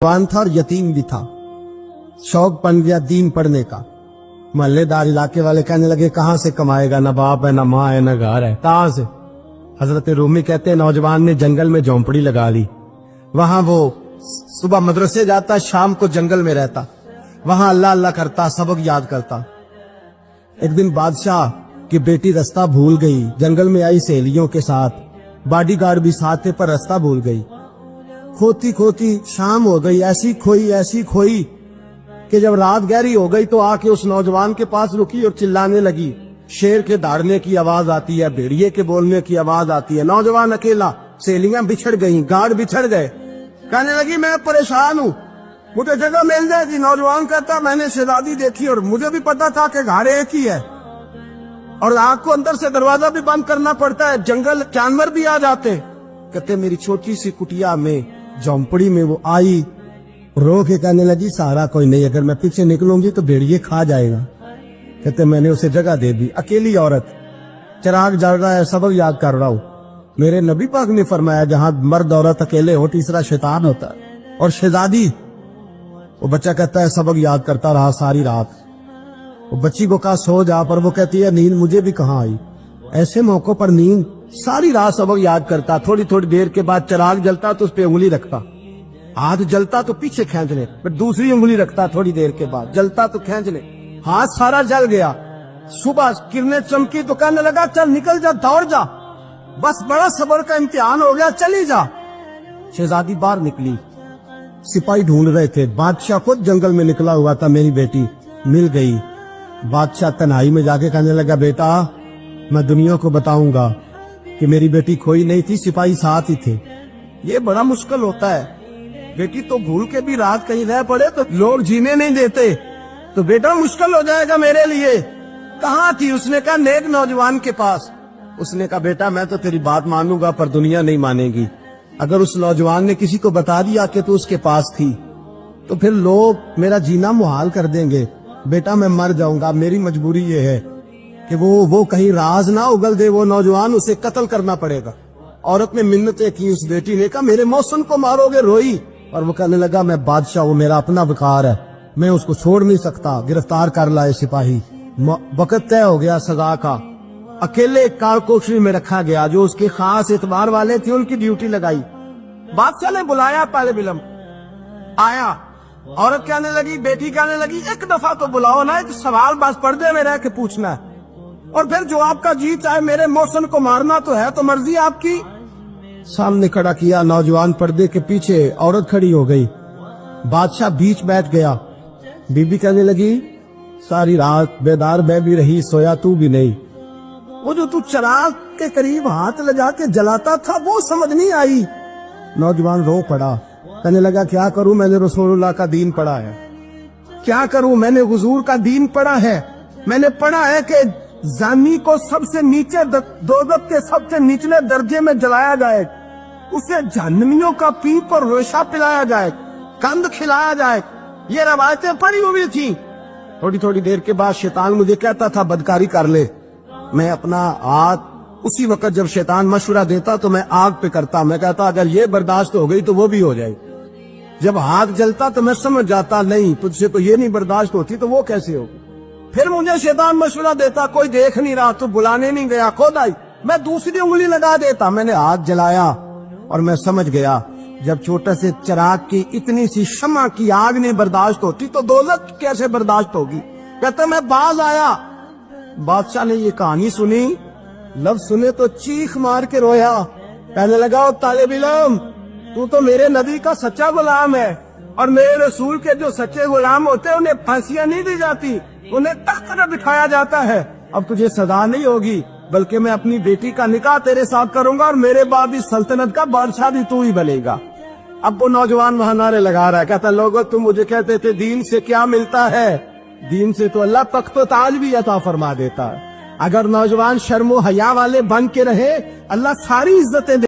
जवान था और यतीम भी था। शौक बन गया दीन पढ़ने का। मोहल्लेदार इलाके वाले कहने लगे कहां से कमाएगा, न बाप है, न माँ है, न घर है, कहां से। हजरत रूमी कहते हैं नौजवान ने जंगल में झोंपड़ी लगा ली। वहां वो सुबह मदरसे जाता, शाम को जंगल में रहता, वहां अल्लाह अल्लाह करता, सबक याद करता। एक दिन बादशाह की बेटी रास्ता भूल गई, जंगल में आई सहेलियों के साथ, बॉडीगार्ड भी साथ थे पर रास्ता भूल गई। खोती खोती शाम हो गई, ऐसी खोई कि जब रात गहरी हो गई तो आके उस नौजवान के पास रुकी और चिल्लाने लगी। शेर के दौड़ने की आवाज आती है, भेड़िए के बोलने की आवाज आती है। नौजवान अकेला, सहेलियां बिछड़ गई, गार्ड बिछड़ गए। कहने लगी मैं परेशान हूँ, मुझे जगह मिल जाएगी। नौजवान कहता मैंने शहजादी देखी और मुझे भी पता था कि घर एक ही है और आग को अंदर से दरवाजा भी बंद करना पड़ता है, जंगल जानवर भी आ जाते। कहते मेरी छोटी सी कुटिया में झोंपड़ी में वो आई, रो के कहने लगी सहारा कोई नहीं, अगर मैं पीछे निकलूंगी तो भेड़िए खा जाएगा। कहते मैंने उसे जगह दे दी। अकेली औरत, चिराग जल रहा है, सबक याद कर रहा हूं। मेरे नबी पाक ने फरमाया जहां मर्द औरत अकेले हो तीसरा शैतान होता है। और शहजादी, वो बच्चा कहता है सबक याद करता रहा सारी रात। वो बच्ची को कहा सो जा, पर वो कहती है नींद मुझे भी कहाँ आई। ऐसे मौकों पर नींद, सारी रात सबक याद करता। थोड़ी थोड़ी देर के बाद चिराग जलता तो उस पे उंगली रखता, हाथ जलता तो पीछे खींच ले, फिर दूसरी उंगली रखता, थोड़ी देर के बाद जलता तो खींच ले, हाथ सारा जल गया। सुबह किरणें चमकी तो कहने लगा चल निकल जा, दौड़ जा, बस बड़ा सब्र का इम्तिहान हो गया, चली जा। शहजादी बाहर निकली, सिपाही ढूंढ रहे थे। बादशाह खुद जंगल में निकला हुआ था, मेरी बेटी मिल गई। बादशाह तन्हाई में जाके कहने लगा बेटा मैं दुनिया को बताऊंगा कि मेरी बेटी खोई नहीं थी, सिपाही साथ ही थे। ये बड़ा मुश्किल होता है, बेटी तो भूल के भी रात कहीं रह पड़े तो लोग जीने नहीं देते, तो बेटा मुश्किल हो जाएगा मेरे लिए। कहाँ थी? उसने कहा नेक नौजवान के पास। उसने कहा बेटा मैं तो तेरी बात मानूंगा पर दुनिया नहीं मानेगी। अगर उस नौजवान ने किसी को बता दिया कि तू उसके पास थी तो फिर लोग मेरा जीना मुहाल कर देंगे। बेटा मैं मर जाऊंगा, मेरी मजबूरी ये है कि वो कहीं राज ना उगल दे वो नौजवान, उसे कत्ल करना पड़ेगा। औरत ने मिन्नतें की, उस बेटी ने कहा मेरे मौसम को मारोगे, रोई। और वो कहने लगा मैं बादशाह, वो मेरा अपना वकार है, मैं उसको छोड़ नहीं सकता। गिरफ्तार कर लाए सिपाही। वक्त तय हो गया सजा का। अकेले कालकोठरी में रखा गया, जो उसके खास एतबार वाले थे उनकी ड्यूटी लगाई। बादशाह ने बुलाया, पहले बिलम आया। औरत कहने लगी, बेटी कहने लगी एक दफा तो बुलाओ ना, एक सवाल बस पर्दे में रह के पूछना है और फिर जो आपका जी चाहे, मेरे मौसम को मारना तो है, तो मर्जी आपकी। सामने खड़ा किया नौजवान, पर्दे के पीछे औरत खड़ी हो गई। बादशाह बीच बैठ गया। बीबी कहने लगी सारी रात बेदार मैं भी रही, सोया तू भी नहीं। वो जो तू चिराग के करीब हाथ लगा के जलाता था वो समझ नहीं आई। नौजवान रो पड़ा, कहने लगा क्या करूं, मैंने रसूलुल्लाह का दीन पढ़ा है, क्या करूं, मैंने हुजूर का दीन पढ़ा है। मैंने पढ़ा है कि जानी को सबसे नीचे दोज़ख के सबसे निचले दर्जे में जलाया जाए, उसे जहन्नमियों का पीप और रेशा पिलाया जाए, कंद खिलाया जाए। ये रवायतें पड़ी हुई थी। थोड़ी थोड़ी देर के बाद शैतान मुझे कहता था बदकारी कर ले। मैं अपना हाथ उसी वक्त जब शैतान मशवरा देता तो मैं आग पे करता। मैं कहता अगर ये बर्दाश्त हो गई तो वो भी हो जाए। जब हाथ जलता तो मैं समझ जाता नहीं तुझसे तो ये नहीं बर्दाश्त होती तो वो कैसे होगी। फिर मुझे शैतान मशवरा देता कोई देख नहीं रहा तो बुलाने नहीं गया, खुद आई, मैं दूसरी उंगली लगा देता। मैंने हाथ जलाया और मैं समझ गया जब छोटे से चिराग की इतनी सी शमा की आग नहीं बर्दाश्त होती तो दोज़ख कैसे बर्दाश्त होगी। कहते मैं बाज आया। बादशाह ने ये कहानी सुनी, लफ्ज सुने तो चीख मार के रोया। कहने लगा तालिब इल्म तू तो मेरे नबी का सच्चा गुलाम है और मेरे रसूल के जो सच्चे गुलाम होते हैं उन्हें फांसियां नहीं दी जाती, उन्हें तख्त पर बिठाया जाता है। अब तुझे सजा नहीं होगी बल्कि मैं अपनी बेटी का निकाह तेरे साथ करूंगा और मेरे बाद इस सल्तनत का बादशाह भी तू ही बनेगा। अब वो नौजवान वहां नारे लगा रहा है, कहता लोगों तुम मुझे कहते थे दीन से क्या मिलता है, दीन से तो अल्लाह तख्त ताज भी अता फरमा देता है। अगर नौजवान शर्मो हया वाले बन के रहे अल्लाह सारी इज्जतें